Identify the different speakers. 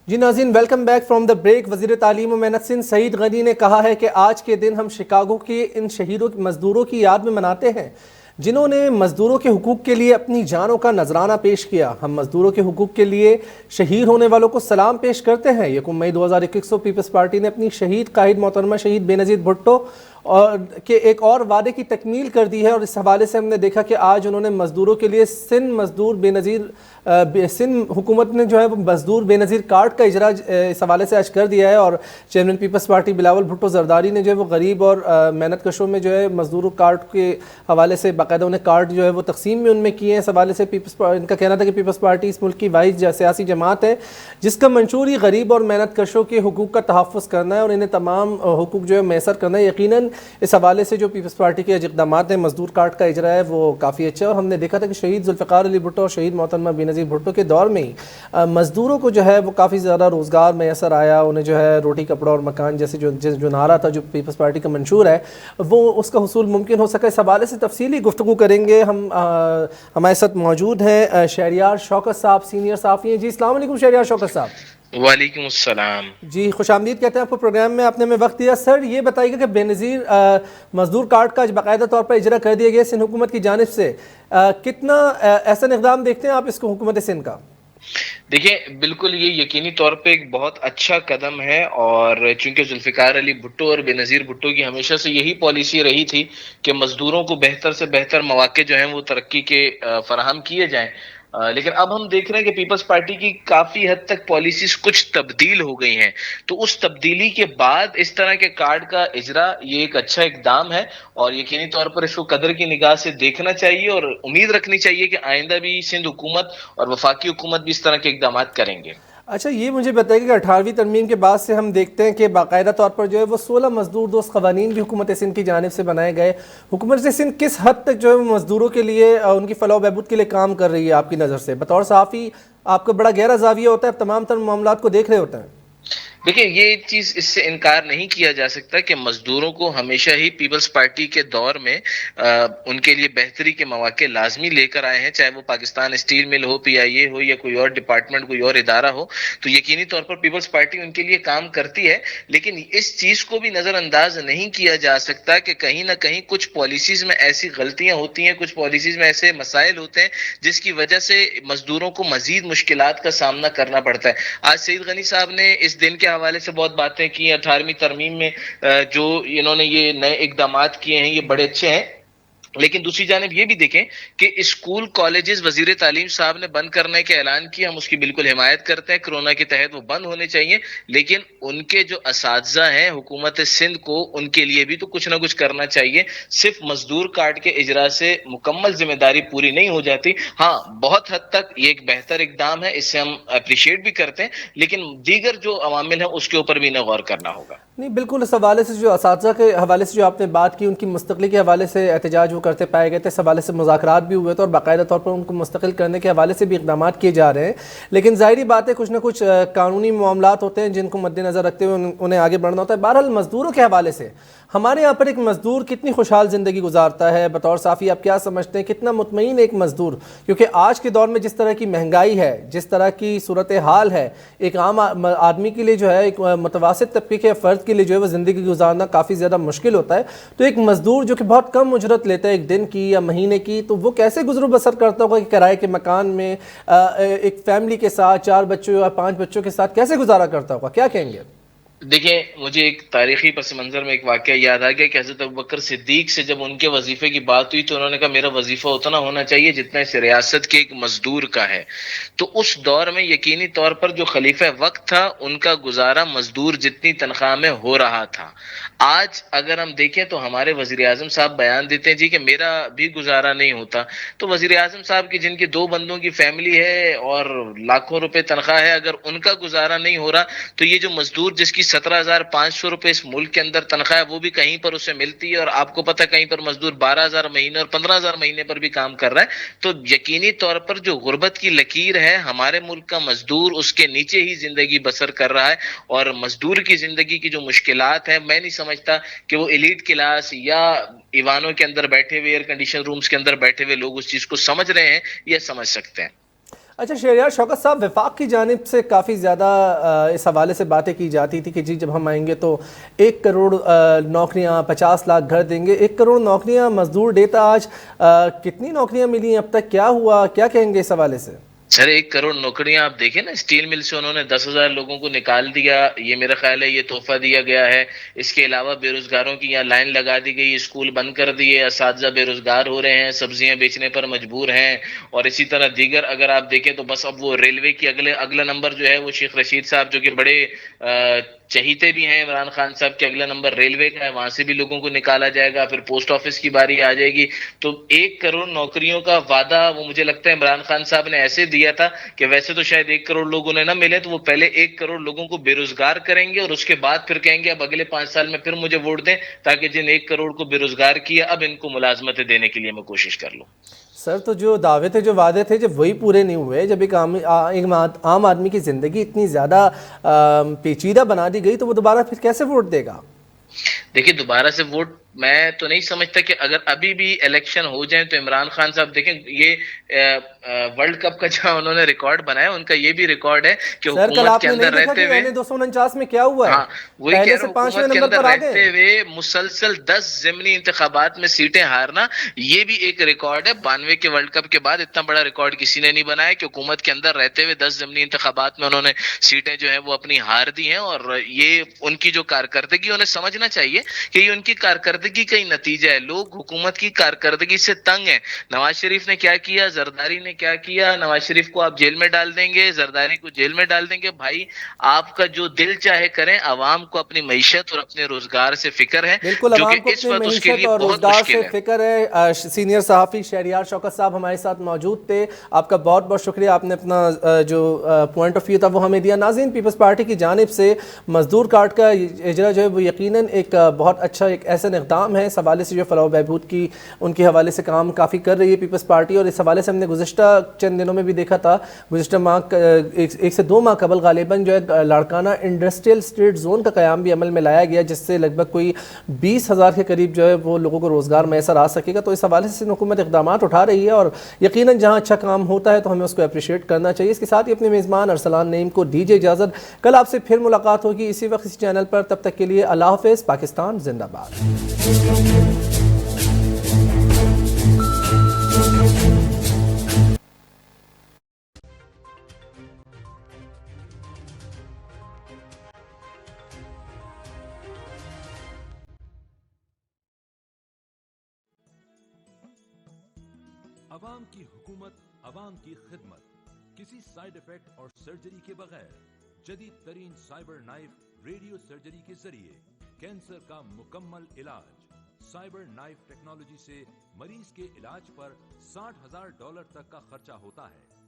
Speaker 1: جی ناظرین، welcome back from the break. وزیر تعلیم و محنت سندھ سعید غنی نے کہا ہے کہ آج کے دن ہم شکاگو کے ان شہیدوں مزدوروں کی یاد میں مناتے ہیں جنہوں نے مزدوروں کے حقوق کے لیے اپنی جانوں کا نذرانہ پیش کیا۔ ہم مزدوروں کے حقوق کے لیے شہید ہونے والوں کو سلام پیش کرتے ہیں۔ 1 مئی 2021 کو پیپلز پارٹی نے اپنی شہید قائد محترمہ شہید بے نظیر بھٹو کے ایک اور وعدے کی تکمیل کر دی ہے، اور اس حوالے سے ہم نے دیکھا کہ آج انہوں نے مزدوروں کے لیے سندھ حکومت نے جو ہے وہ مزدور بے نظیر کارڈ کا اجرا اس حوالے سے آج کر دیا ہے، اور chairman peoples party Bilawal Bhutto Zardari نے جو ہے وہ غریب اور محنت کشوں میں جو ہے مزدوروں کارڈ کے حوالے سے باقاعدہ انہیں کارڈ جو ہے وہ تقسیم میں ان میں کیے ہیں۔ اس حوالے سے ان کا کہنا تھا کہ پیپلز پارٹی اس ملک کی واحد سیاسی جماعت ہے جس کا منشور ہی غریب اور محنت کشوں کے حقوق کا تحفظ کرنا ہے اور انہیں تمام حقوق جو ہے میسر کرنا ہے۔ یقیناً اس حوالے سے جو پیپلز پارٹی کے اقدامات ہیں، مزدور کارڈ کا اجرا ہے، وہ کافی اچھا ہے، اور ہم نے دیکھا تھا کہ شہید ذوالفقار علی بھٹو اور شہید محترمہ بے نظیر بھٹو کے دور میں ہی مزدوروں کو جو ہے وہ کافی زیادہ روزگار میسر آیا، انہیں جو ہے روٹی کپڑا اور مکان جیسے جو نعرہ تھا جو پیپلز پارٹی کا منشور ہے وہ اس کا حصول ممکن ہو سکا۔ اس حوالے سے تفصیلی گفتگو کریں گے۔ ہمارے ساتھ موجود ہیں شہریار شوکت صاحب، سینئر صحافی ہیں۔ جی السلام علیکم شہریار شوکت صاحب۔
Speaker 2: وعلیکم السلام۔
Speaker 1: جی خوش آمدید کہتے ہیں آپ کو پروگرام میں، آپ نے ہمیں وقت دیا۔ سر یہ بتائیے گا کہ بے نظیر مزدور کارڈ کا باقاعدہ طور پر اجرا کر دیا گیا سندھ حکومت کی جانب سے، کتنا احسن اقدام دیکھتے ہیں آپ اس کو حکومت سندھ کا؟
Speaker 2: دیکھیں، بالکل یہ یقینی طور پہ ایک بہت اچھا قدم ہے، اور چونکہ ذوالفقار علی بھٹو اور بے نظیر بھٹو کی ہمیشہ سے یہی پالیسی رہی تھی کہ مزدوروں کو بہتر سے بہتر مواقع جو ہیں وہ ترقی کے فراہم کیے جائیں، لیکن اب ہم دیکھ رہے ہیں کہ پیپلز پارٹی کی کافی حد تک پالیسیز کچھ تبدیل ہو گئی ہیں، تو اس تبدیلی کے بعد اس طرح کے کارڈ کا اجرا یہ ایک اچھا اقدام ہے، اور یقینی طور پر اس کو قدر کی نگاہ سے دیکھنا چاہیے، اور امید رکھنی چاہیے کہ آئندہ بھی سندھ حکومت اور وفاقی حکومت بھی اس طرح کے اقدامات کریں گے۔
Speaker 1: اچھا یہ مجھے بتائیے کہ 18ویں ترمیم کے بعد سے ہم دیکھتے ہیں کہ باقاعدہ طور پر جو ہے وہ 16 مزدور دوست قوانین بھی حکومت سندھ کی جانب سے بنائے گئے۔ حکومت سندھ کس حد تک جو ہے مزدوروں کے لیے ان کی فلاح و بہبود کے لیے کام کر رہی ہے آپ کی نظر سے؟ بطور صحافی آپ کا بڑا گہرا زاویہ ہوتا ہے، تمام تر معاملات کو دیکھ رہے ہوتے ہیں۔
Speaker 2: دیکھیں، یہ چیز اس سے انکار نہیں کیا جا سکتا کہ مزدوروں کو ہمیشہ ہی پیپلز پارٹی کے دور میں ان کے لیے بہتری کے مواقع لازمی لے کر آئے ہیں، چاہے وہ پاکستان اسٹیل مل ہو، پی آئی اے ہو، یا کوئی اور ڈپارٹمنٹ، کوئی اور ادارہ ہو، تو یقینی طور پر پیپلز پارٹی ان کے لیے کام کرتی ہے، لیکن اس چیز کو بھی نظر انداز نہیں کیا جا سکتا کہ کہیں نہ کہیں کچھ پالیسیز میں ایسی غلطیاں ہوتی ہیں، کچھ پالیسیز میں ایسے مسائل ہوتے ہیں جس کی وجہ سے مزدوروں کو مزید مشکلات کا سامنا کرنا پڑتا ہے۔ آج سعید غنی صاحب نے اس دن کے حوالے سے بہت باتیں کی۔ 18ویں ترمیم میں جو انہوں نے یہ نئے اقدامات کیے ہیں یہ بڑے اچھے ہیں، لیکن دوسری جانب یہ بھی دیکھیں کہ اسکول کالجز وزیر تعلیم صاحب نے بند کرنے کا اعلان کیا، ہم اس کی بالکل حمایت کرتے ہیں، کرونا کے تحت وہ بند ہونے چاہیے، لیکن ان کے جو اساتذہ ہیں حکومت سندھ کو ان کے لیے بھی تو کچھ نہ کچھ کرنا چاہیے۔ صرف مزدور کارڈ کے اجرا سے مکمل ذمہ داری پوری نہیں ہو جاتی۔ ہاں، بہت حد تک یہ ایک بہتر اقدام ہے، اس سے ہم اپریشیٹ بھی کرتے ہیں، لیکن دیگر جو عوامل ہیں اس کے اوپر بھی انہیں غور کرنا ہوگا۔
Speaker 1: نہیں بالکل، اس حوالے سے جو اساتذہ کے حوالے سے جو آپ نے بات کی، ان کی مستقلی کے حوالے سے احتجاج وہ کرتے پائے گئے تھے، اس حوالے سے مذاکرات بھی ہوئے تھے اور باقاعدہ طور پر ان کو مستقل کرنے کے حوالے سے بھی اقدامات کیے جا رہے ہیں، لیکن ظاہری بات ہے کچھ نہ کچھ قانونی معاملات ہوتے ہیں جن کو مد نظر رکھتے ہوئے انہیں آگے بڑھنا ہوتا ہے۔ بہرحال مزدوروں کے حوالے سے ہمارے یہاں پر ایک مزدور کتنی خوشحال زندگی گزارتا ہے؟ بطور صحافی آپ کیا سمجھتے ہیں کتنا مطمئن ایک مزدور؟ کیونکہ آج کے دور میں جس طرح کی مہنگائی ہے، جس طرح کی صورتحال ہے، ایک عام آدمی کے لیے جو ہے، ایک متوسط طبقے کے فرد کے لیے جو ہے وہ زندگی گزارنا کافی زیادہ مشکل ہوتا ہے، تو ایک مزدور جو کہ بہت کم اجرت لیتا ہے ایک دن کی یا مہینے کی، تو وہ کیسے گزر بسر کرتا ہوگا کہ کرائے کے مکان میں ایک فیملی کے ساتھ 4 بچوں یا 5 بچوں کے ساتھ کیسے گزارا کرتا ہوگا؟ کیا کہیں گے؟
Speaker 2: دیکھیں، مجھے ایک تاریخی پس منظر میں ایک واقعہ یاد آ گیا کہ حضرت ابوبکر صدیق سے جب ان کے وظیفے کی بات ہوئی تو انہوں نے کہا میرا وظیفہ اتنا ہونا چاہیے جتنا اس ریاست کے ایک مزدور کا ہے۔ تو اس دور میں یقینی طور پر جو خلیفہ وقت تھا ان کا گزارا مزدور جتنی تنخواہ میں ہو رہا تھا۔ آج اگر ہم دیکھیں تو ہمارے وزیر اعظم صاحب بیان دیتے ہیں جی کہ میرا بھی گزارا نہیں ہوتا، تو وزیر اعظم صاحب کی جن کی 2 بندوں کی فیملی ہے اور لاکھوں روپے تنخواہ ہے، اگر ان کا گزارا نہیں ہو رہا تو یہ جو مزدور جس کی 17,500 روپے اس ملک کے اندر تنخواہ ہے وہ بھی کہیں پر اسے ملتی ہے، اور آپ کو پتہ کہیں پر مزدور 12,000 مہینے اور 15,000 مہینے پر بھی کام کر رہا ہے، تو یقینی طور پر جو غربت کی لکیر ہے ہمارے ملک کا مزدور اس کے نیچے ہی زندگی بسر کر رہا ہے، اور مزدور کی زندگی کی جو مشکلات ہیں میں نہیں سمجھتا کہ وہ ایلیٹ کلاس یا ایوانوں کے اندر بیٹھے ہوئے ایئر کنڈیشن رومز کے اندر بیٹھے ہوئے لوگ اس چیز کو سمجھ رہے ہیں یا سمجھ سکتے ہیں۔
Speaker 1: اچھا شہریار شوکت صاحب، وفاق کی جانب سے کافی زیادہ اس حوالے سے باتیں کی جاتی تھی کہ جی جب ہم آئیں گے تو 1 کروڑ نوکریاں، 50 لاکھ گھر دیں گے. 1 کروڑ نوکریاں مزدور ڈیٹا آج کتنی نوکریاں ملی ہیں اب تک؟ کیا ہوا؟ کیا کہیں گے اس حوالے سے؟
Speaker 2: سر 1 کروڑ نوکریاں آپ دیکھیں نا، اسٹیل مل سے انہوں نے 10,000 لوگوں کو نکال دیا. یہ میرا خیال ہے یہ تحفہ دیا گیا ہے. اس کے علاوہ بے روزگاروں کی یہاں لائن لگا دی گئی، اسکول بند کر دیے، اساتذہ بے روزگار ہو رہے ہیں، سبزیاں بیچنے پر مجبور ہیں. اور اسی طرح دیگر اگر آپ دیکھیں تو بس اب وہ ریلوے کی اگلا نمبر جو ہے وہ شیخ رشید صاحب جو کہ بڑے چہیتے بھی ہیں عمران خان صاحب کے، اگلا نمبر ریلوے کا ہے، وہاں سے بھی لوگوں کو نکالا جائے گا. پھر پوسٹ آفس کی باری آ جائے گی. تو 1 کروڑ نوکریوں کا وعدہ وہ مجھے لگتا ہے عمران خان صاحب نے ایسے دیا تھا کہ ویسے تو شاید 1 کروڑ لوگوں نے نہ ملے، تو وہ پہلے 1 کروڑ لوگوں کو بے روزگار کریں گے اور اس کے بعد پھر کہیں گے اب اگلے 5 سال میں پھر مجھے ووٹ دیں، تاکہ جن 1 کروڑ کو بے روزگار کیا اب ان کو ملازمتیں دینے کے لیے میں کوشش کر لوں.
Speaker 1: سر تو جو دعوے تھے، جو وعدے تھے، جب وہی پورے نہیں ہوئے، جب ایک عام آدمی کی زندگی اتنی زیادہ پیچیدہ بنا دی گئی، تو وہ دوبارہ پھر کیسے ووٹ دے گا؟
Speaker 2: دیکھیے دوبارہ سے ووٹ میں تو نہیں سمجھتا کہ اگر ابھی بھی الیکشن ہو جائیں تو عمران خان صاحب دیکھیں یہ ورلڈ کپ کا جو انہوں نے ریکارڈ بنایا، ان کا یہ بھی ریکارڈ ہے کہ
Speaker 1: سر کل
Speaker 2: حکومت
Speaker 1: آپ
Speaker 2: کے
Speaker 1: نے نہیں
Speaker 2: اندر
Speaker 1: دیکھا
Speaker 2: رہتے
Speaker 1: کہ
Speaker 2: ہوئے،
Speaker 1: NA 249 میں کیا ہوا ہے؟
Speaker 2: ہاں وہی کہہ
Speaker 1: پہلے
Speaker 2: رہا
Speaker 1: سے
Speaker 2: ہوں،
Speaker 1: 5ویں
Speaker 2: حکومت کے
Speaker 1: نمبر
Speaker 2: اندر
Speaker 1: پر آ
Speaker 2: رہتے
Speaker 1: گئے.
Speaker 2: ہوئے مسلسل 10 ضمنی انتخابات میں سیٹیں ہارنا، یہ بھی ایک ریکارڈ ہے. 92 کے ورلڈ کپ کے بعد اتنا بڑا ریکارڈ کسی نے نہیں بنایا کہ حکومت کے اندر رہتے ہوئے 10 ضمنی انتخابات میں انہوں نے سیٹیں جو ہے وہ اپنی ہار دی ہیں. اور یہ ان کی جو کارکردگی، انہیں سمجھنا چاہیے کہ یہ ان کی کارکردگی کا ہی نتیجہ ہے. لوگ حکومت کی کارکردگی سے تنگ ہیں. نواز شریف نے کیا کیا، زرداری نے کیا کیا. نواز شریف کو آپ جیل میں ڈال دیں گے، زرداری کو جیل میں ڈال دیں گے. بھائی آپ کا جو دل چاہے کریں، عوام کو اپنی معیشت اور اپنے روزگار سے فکر ہے،
Speaker 1: بالکل،
Speaker 2: جو کہ
Speaker 1: عوام کو
Speaker 2: اس
Speaker 1: اپنی
Speaker 2: وقت اس کے
Speaker 1: معیشت
Speaker 2: لیے
Speaker 1: اور
Speaker 2: بہت
Speaker 1: روزگار سے
Speaker 2: مشکل ہے.
Speaker 1: فکر ہے. سینئر صحافی شہریار شوکت صاحب ہمارے ساتھ موجود تھے. آپ کا بہت بہت شکریہ، آپ نے اپنا جو پوائنٹ آف ویو تھا وہ ہمیں دیا. ناظرین، پیپلز پارٹی کی جانب سے مزدور کارڈ کا اجرا جو ہے وہ یقیناً ایک بہت اچھا ایک ایسا اقدام ہے. اس حوالے سے جو فلاح و بہبود کی ان کے حوالے سے کام کافی کر رہی ہے پیپلز پارٹی، اور اس حوالے سے ہم نے گزشتہ چند دنوں میں بھی دیکھا تھا. گزشتہ ماہ 1 سے 2 ماہ قبل غالباً جو ہے لاڑکانہ انڈسٹریل اسٹیٹ زون کا قیام بھی عمل میں لایا گیا، جس سے لگ بھگ کوئی 20,000 کے قریب جو ہے وہ لوگوں کو روزگار میسر آ سکے گا. تو اس حوالے سے حکومت اقدامات اٹھا رہی ہے، اور یقیناً جہاں اچھا کام ہوتا ہے تو ہمیں اس کو اپریشیٹ کرنا چاہیے. اس کے ساتھ ہی اپنے میزبان ارسلان نعیم کو دیجیے اجازت. کل آپ سے پھر ملاقات ہوگی اسی وقت اسی چینل پر. تب تک کے لیے اللہ حافظ. پاکستان زندہ باد.
Speaker 3: عوام کی حکومت، عوام کی خدمت، کسی سائیڈ ایفیکٹ اور سرجری کے بغیر جدید ترین سائبر نائف ریڈیو سرجری کے ذریعے کینسر کا مکمل علاج. سائبر نائف ٹیکنالوجی سے مریض کے علاج پر $60,000 تک کا خرچہ ہوتا ہے.